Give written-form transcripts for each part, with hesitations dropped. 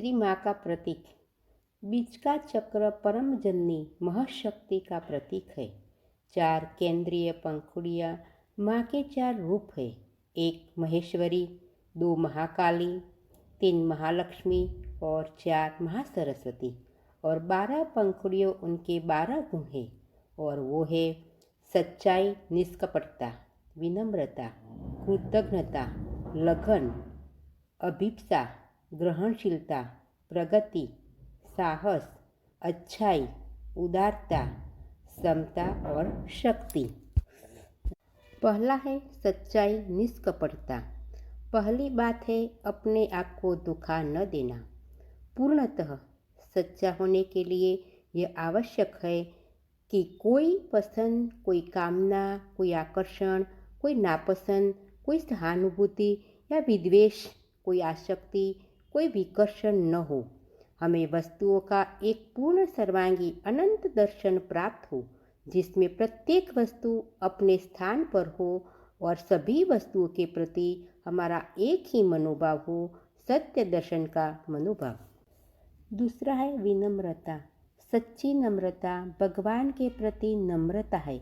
श्री माँ का प्रतीक। बीच का चक्र परम जननी महशक्ति का प्रतीक है। 4 केंद्रीय पंखुड़ियाँ माँ के 4 रूप है। 1 महेश्वरी, 2 महाकाली, 3 महालक्ष्मी और 4 महासरस्वती। और 12 पंखुड़ियों उनके 12 गुण है। और वो है सच्चाई, निष्कपटता, विनम्रता, कृतज्ञता, लगन, अभिप्सा, ग्रहणशीलता, प्रगति, साहस, अच्छाई, उदारता, समता और शक्ति। पहला है सच्चाई, निष्कपटता। पहली बात है अपने आप को धोखा न देना। पूर्णतः सच्चा होने के लिए यह आवश्यक है कि कोई पसंद, कोई कामना, कोई आकर्षण, कोई नापसंद, कोई सहानुभूति या विद्वेष, कोई आसक्ति, कोई विकर्षण न हो। हमें वस्तुओं का एक पूर्ण सर्वांगी अनंत दर्शन प्राप्त हो, जिसमें प्रत्येक वस्तु अपने स्थान पर हो और सभी वस्तुओं के प्रति हमारा एक ही मनोभाव हो, सत्य दर्शन का मनोभाव। दूसरा है विनम्रता। सच्ची नम्रता भगवान के प्रति नम्रता है,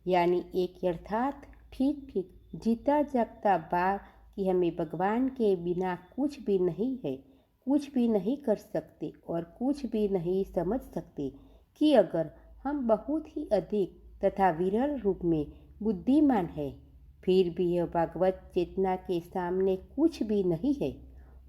यानी एक यथार्थ ठीक जीता जागता भाव कि हमें भगवान के बिना कुछ भी नहीं है, कुछ भी नहीं कर सकते और कुछ भी नहीं समझ सकते, कि अगर हम बहुत ही अधिक तथा विरल रूप में बुद्धिमान है, फिर भी यह भागवत चेतना के सामने कुछ भी नहीं है।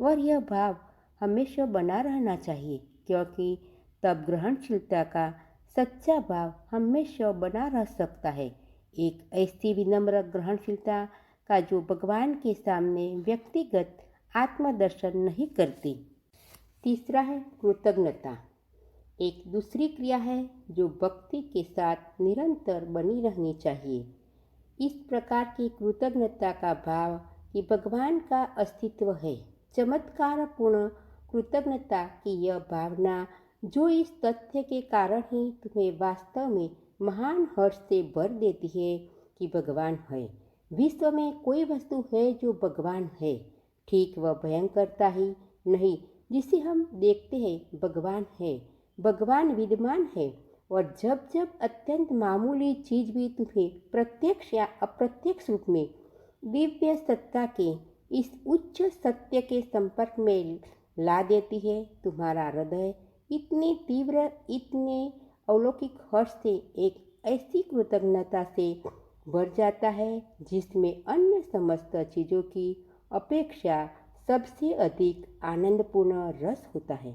और यह भाव हमेशा बना रहना चाहिए, क्योंकि तब ग्रहणशीलता का सच्चा भाव हमेशा बना रह सकता है। एक ऐसी विनम्र ग्रहणशीलता का जो भगवान के सामने व्यक्तिगत आत्मदर्शन नहीं करती। तीसरा है कृतज्ञता। एक दूसरी क्रिया है जो भक्ति के साथ निरंतर बनी रहनी चाहिए। इस प्रकार की कृतज्ञता का भाव कि भगवान का अस्तित्व है। चमत्कारपूर्ण कृतज्ञता की यह भावना जो इस तथ्य के कारण ही तुम्हें वास्तव में महान हर्ष से भर देती है कि भगवान है। विश्व में कोई वस्तु है जो भगवान है, ठीक वह भयंकरता ही नहीं जिसे हम देखते हैं भगवान है। भगवान विद्यमान है, और जब जब अत्यंत मामूली चीज भी तुम्हें प्रत्यक्ष या अप्रत्यक्ष रूप में दिव्य सत्ता के इस उच्च सत्य के संपर्क में ला देती है, तुम्हारा हृदय इतनी तीव्र, इतने अलौकिक हर्ष से, एक ऐसी कृतज्ञता से भर जाता है जिसमें अन्य समस्त चीज़ों की अपेक्षा सबसे अधिक आनंदपूर्ण रस होता है।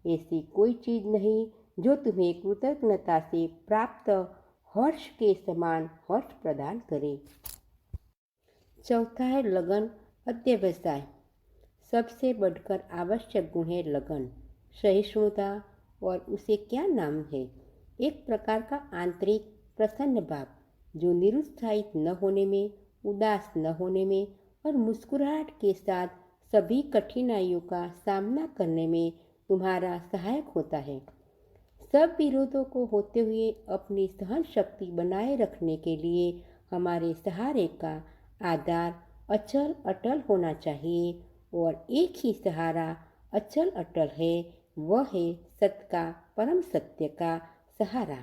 ऐसी कोई चीज़ नहीं जो तुम्हें कृतज्ञता से प्राप्त हर्ष के समान हर्ष प्रदान करे। चौथा है लगन, अध्यवसाय। सबसे बढ़कर आवश्यक गुण है लगन, सहिष्णुता। और उसे क्या नाम है? एक प्रकार का आंतरिक प्रसन्न भाव जो निरुत्साहित न होने में, उदास न होने में और मुस्कुराहट के साथ सभी कठिनाइयों का सामना करने में तुम्हारा सहायक होता है। सब विरोधों को होते हुए अपनी सहन शक्ति बनाए रखने के लिए हमारे सहारे का आधार अचल अटल होना चाहिए, और एक ही सहारा अचल अटल है, वह है सत्य का, परम सत्य का सहारा।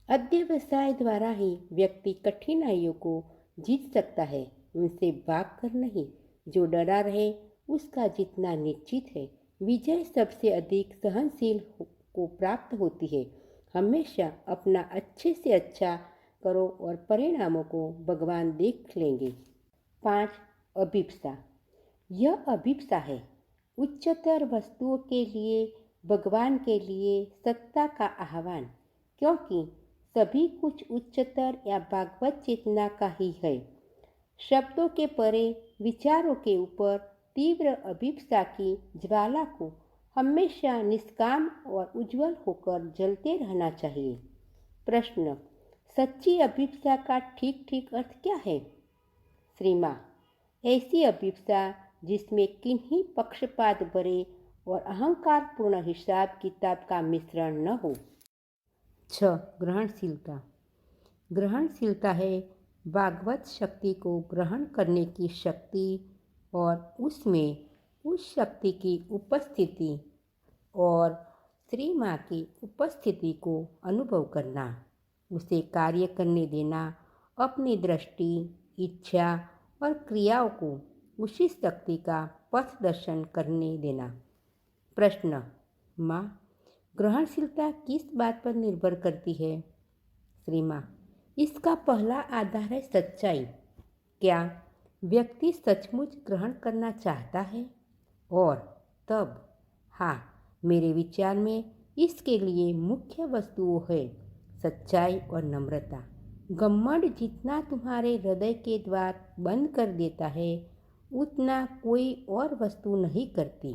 अध्यवसाय द्वारा ही व्यक्ति कठिनाइयों को जीत सकता है, उनसे भागकर नहीं। जो डरा रहे उसका जीतना निश्चित है। विजय सबसे अधिक सहनशील को प्राप्त होती है। हमेशा अपना अच्छे से अच्छा करो और परिणामों को भगवान देख लेंगे। 5 अभिप्सा। यह अभिप्सा है उच्चतर वस्तुओं के लिए, भगवान के लिए सत्ता का आह्वान, क्योंकि सभी कुछ उच्चतर या भागवत चेतना का ही है। शब्दों के परे, विचारों के ऊपर तीव्र अभिप्सा की ज्वाला को हमेशा निष्काम और उज्जवल होकर जलते रहना चाहिए। प्रश्न, सच्ची अभिप्सा का ठीक ठीक अर्थ क्या है? श्री माँ, ऐसी अभिप्सा जिसमें किन्हीं पक्षपात भरे और अहंकारपूर्ण हिसाब किताब का मिश्रण न हो। 6 ग्रहणशीलता। ग्रहणशीलता है भागवत शक्ति को ग्रहण करने की शक्ति और उसमें उस शक्ति की उपस्थिति और श्री माँ की उपस्थिति को अनुभव करना, उसे कार्य करने देना, अपनी दृष्टि, इच्छा और क्रियाओं को उसी शक्ति का पथ दर्शन करने देना। प्रश्न: माँ, ग्रहणशीलता किस बात पर निर्भर करती है? श्री माँ: इसका पहला आधार है सच्चाई। क्या व्यक्ति सचमुच ग्रहण करना चाहता है? और तब हाँ, मेरे विचार में इसके लिए मुख्य वस्तुओं है सच्चाई और नम्रता। घमंड जितना तुम्हारे हृदय के द्वार बंद कर देता है, उतना कोई और वस्तु नहीं करती।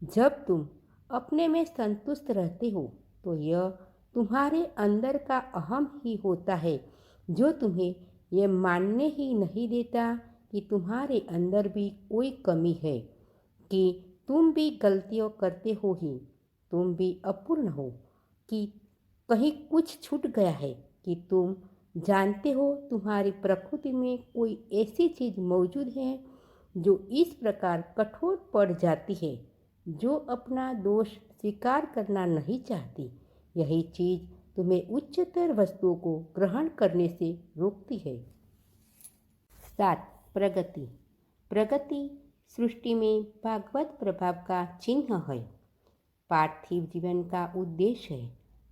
जब तुम अपने में संतुष्ट रहते हो तो यह तुम्हारे अंदर का अहम ही होता है जो तुम्हें यह मानने ही नहीं देता कि तुम्हारे अंदर भी कोई कमी है, कि तुम भी गलतियाँ करते हो ही, तुम भी अपूर्ण हो, कि कहीं कुछ छूट गया है, कि तुम जानते हो तुम्हारी प्रकृति में कोई ऐसी चीज़ मौजूद है जो इस प्रकार कठोर पड़ जाती है, जो अपना दोष स्वीकार करना नहीं चाहती। यही चीज़ तुम्हें उच्चतर वस्तुओं को ग्रहण करने से रोकती है। 7. प्रगति। प्रगति सृष्टि में भागवत प्रभाव का चिन्ह है, पार्थिव जीवन का उद्देश्य है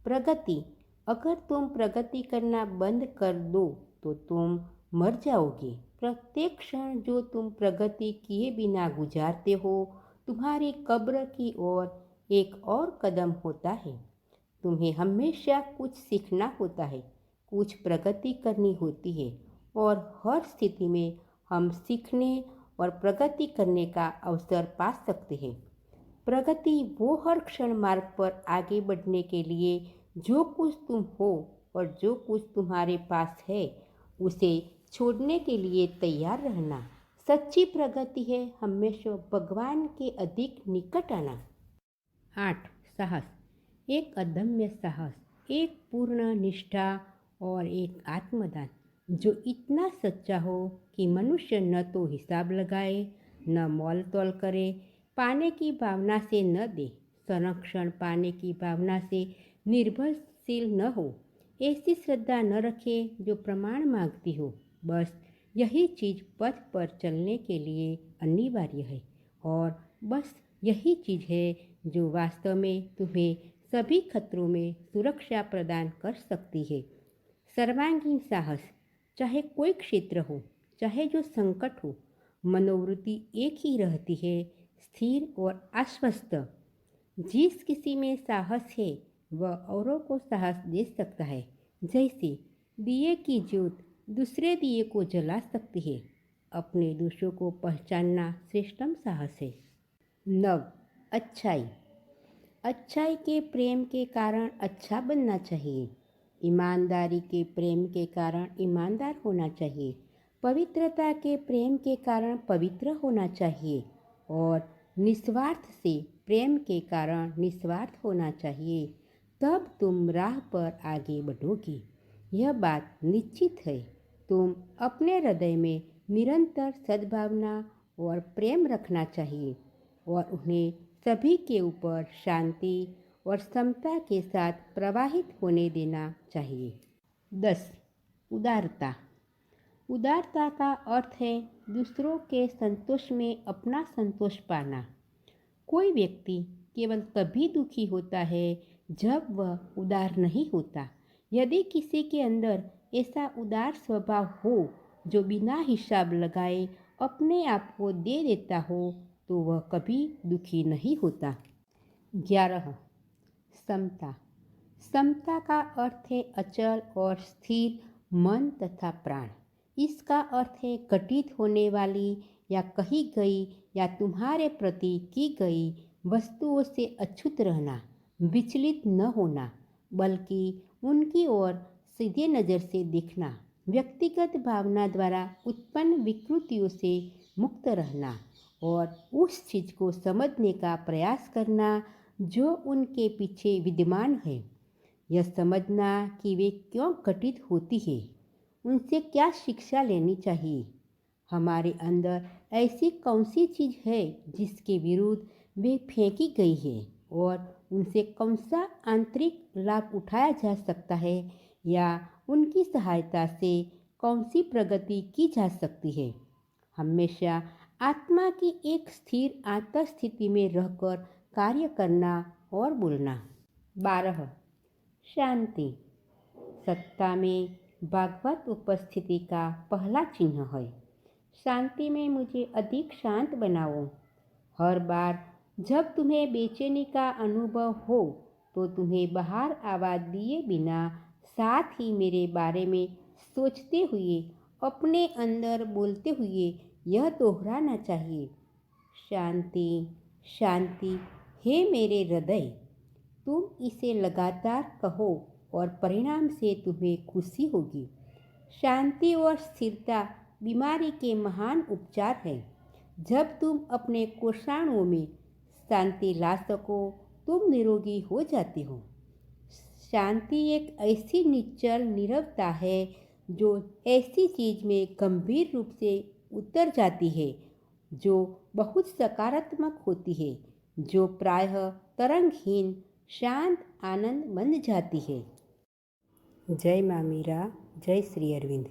प्रगति। अगर तुम प्रगति करना बंद कर दो तो तुम मर जाओगे। प्रत्येक क्षण जो तुम प्रगति किए बिना गुजारते हो, तुम्हारी कब्र की ओर एक और कदम होता है। तुम्हें हमेशा कुछ सीखना होता है, कुछ प्रगति करनी होती है, और हर स्थिति में हम सीखने और प्रगति करने का अवसर पा सकते हैं। प्रगति वो हर क्षण मार्ग पर आगे बढ़ने के लिए जो कुछ तुम हो और जो कुछ तुम्हारे पास है उसे छोड़ने के लिए तैयार रहना। सच्ची प्रगति है हमेशा भगवान के अधिक निकट आना। 8. साहस। एक अदम्य साहस, एक पूर्ण निष्ठा और एक आत्मदान जो इतना सच्चा हो कि मनुष्य न तो हिसाब लगाए, न मोल तोल करे, पाने की भावना से न दे, संरक्षण पाने की भावना से निर्भरशील न हो, ऐसी श्रद्धा न रखे जो प्रमाण मांगती हो। बस यही चीज़ पथ पर चलने के लिए अनिवार्य है, और बस यही चीज़ है जो वास्तव में तुम्हें सभी खतरों में सुरक्षा प्रदान कर सकती है। सर्वांगीण साहस, चाहे कोई क्षेत्र हो, चाहे जो संकट हो, मनोवृत्ति एक ही रहती है, स्थिर और आश्वस्त। जिस किसी में साहस है वह औरों को साहस दे सकता है, जैसे दिए की ज्योत दूसरे दिए को जला सकती है। अपने दोषों को पहचानना श्रेष्ठतम साहस है। 9. अच्छाई। अच्छाई के प्रेम के कारण अच्छा बनना चाहिए। ईमानदारी के प्रेम के कारण ईमानदार होना चाहिए। पवित्रता के प्रेम के कारण पवित्र होना चाहिए, और निस्वार्थ से प्रेम के कारण निस्वार्थ होना चाहिए। तब तुम राह पर आगे बढ़ोगी। यह बात निश्चित है। तुम अपने हृदय में निरंतर सद्भावना और प्रेम रखना चाहिए, और उन्हें सभी के ऊपर शांति और समता के साथ प्रवाहित होने देना चाहिए। 10. उदारता। उदारता का अर्थ है दूसरों के संतोष में अपना संतोष पाना। कोई व्यक्ति केवल तभी दुखी होता है जब वह उदार नहीं होता। यदि किसी के अंदर ऐसा उदार स्वभाव हो जो बिना हिसाब लगाए अपने आप को दे देता हो, तो वह कभी दुखी नहीं होता। 11. समता। समता का अर्थ है अचल और स्थिर मन तथा प्राण। इसका अर्थ है घटित होने वाली या कही गई या तुम्हारे प्रति की गई वस्तुओं से अछूत रहना, विचलित न होना, बल्कि उनकी ओर सीधे नज़र से देखना, व्यक्तिगत भावना द्वारा उत्पन्न विकृतियों से मुक्त रहना, और उस चीज़ को समझने का प्रयास करना जो उनके पीछे विद्यमान है। यह समझना कि वे क्यों घटित होती है, उनसे क्या शिक्षा लेनी चाहिए। हमारे अंदर ऐसी कौन सी चीज़ है जिसके विरुद्ध वे फेंकी गई है। और उनसे कौन सा आंतरिक लाभ उठाया जा सकता है या उनकी सहायता से कौन सी प्रगति की जा सकती है। हमेशा आत्मा की एक स्थिर आत्मस्थिति में रहकर कार्य करना और बोलना। 12 शांति। सत्ता में भागवत उपस्थिति का पहला चिन्ह है। शांति में मुझे अधिक शांत बनाओ। हर बार जब तुम्हें बेचैनी का अनुभव हो तो तुम्हें बाहर आवाज़ दिए बिना साथ ही मेरे बारे में सोचते हुए अपने अंदर बोलते हुए यह दोहराना चाहिए, शांति शांति हे मेरे हृदय। तुम इसे लगातार कहो और परिणाम से तुम्हें खुशी होगी। शांति और स्थिरता बीमारी के महान उपचार है। जब तुम अपने कोषाणुओं में शांति ला सको तुम निरोगी हो जाते हो। शांति एक ऐसी निश्चल नीरवता है जो ऐसी चीज में गंभीर रूप से उतर जाती है जो बहुत सकारात्मक होती है, जो प्रायः तरंगहीन शांत आनंद बन जाती है। जय माँ मीरा, जय श्री अरविंद।